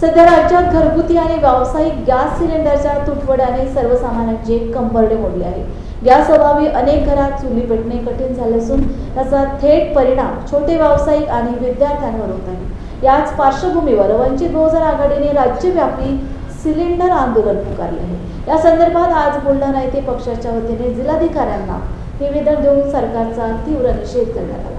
सध्या राज्यात घरगुती आणि व्यावसायिक गॅस सिलेंडरच्या तुटवड्याने सर्वसामान्यांचे कंबरडे मोडले आहे। गॅस अभावी अनेक घरात चुली पेटणे कठीण झाले असून त्याचा थेट परिणाम छोटे व्यावसायिक आणि विद्यार्थ्यांवर होत आहे। याच पार्श्वभूमीवर वंचित बहुजन आघाडीने राज्यव्यापी सिलेंडर आंदोलन पुकारले आहे। या संदर्भात आज बुलढाणा येथे पक्षाच्या वतीने जिल्हाधिकाऱ्यांना निवेदन देऊन सरकारचा तीव्र निषेध करण्यात आला।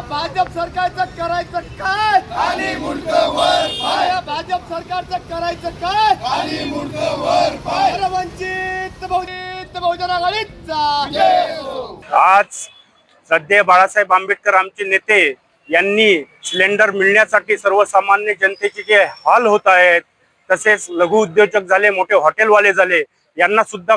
भाजप सरकारचं करायचं काय? खाली मुंडकं वर पाय, भाजप सरकारचं करायचं काय? खाली मुंडकं वर पाय. वंचित बहुजन आघाडीचा जय हो. आज सध्या बाळासाहेब आंबेडकर आमचे नेते यांनी सिलेंडर मिळण्यासाठी सर्वसामान्य जनतेचे जे हाल होत आहेत, तसेच लघु उद्योजक झाले, मोठे हॉटेलवाले झाले, यांना सुद्धा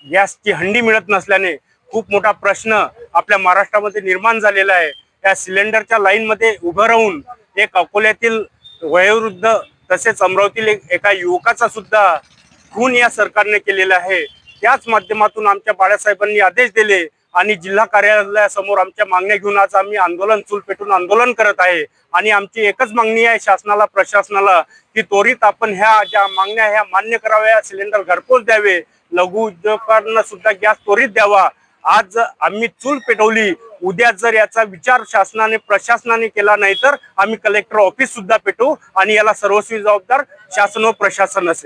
गॅसची हंडी मिळत नसल्याने खूप मोठा प्रश्न आपल्या महाराष्ट्रामध्ये निर्माण झालेला आहे। या सिलेंडरच्या लाईन मध्ये उभं राहून एक अकोल्यातील वयोवृद्ध तसेच अमरावतीतील एका युवकाचा सुद्धा खून या सरकारने केलेला आहे। त्याच माध्यमातून आमच्या बाळासाहेबांनी आदेश दिले आणि जिल्हा कार्यालयासमोर आमच्या मागण्या घेऊन आज आम्ही आंदोलन चूल पेटून आंदोलन करत आहे। आणि आमची एकच मागणी आहे शासनाला, प्रशासनाला, की त्वरित आपण ह्या ज्या मागण्या ह्या मान्य कराव्या, सिलेंडर घरपोच द्यावे, लघु उद्योजकांना सुद्धा गॅस त्वरित द्यावा। आज आम्ही चूल पेटवली, उद्या जर याचा विचार शासनाने प्रशासनाने केला नाही तर आम्ही कलेक्टर ऑफिस सुद्धा पेटवू आणि याला सर्वस्वी जबाबदार शासन व प्रशासन असेल।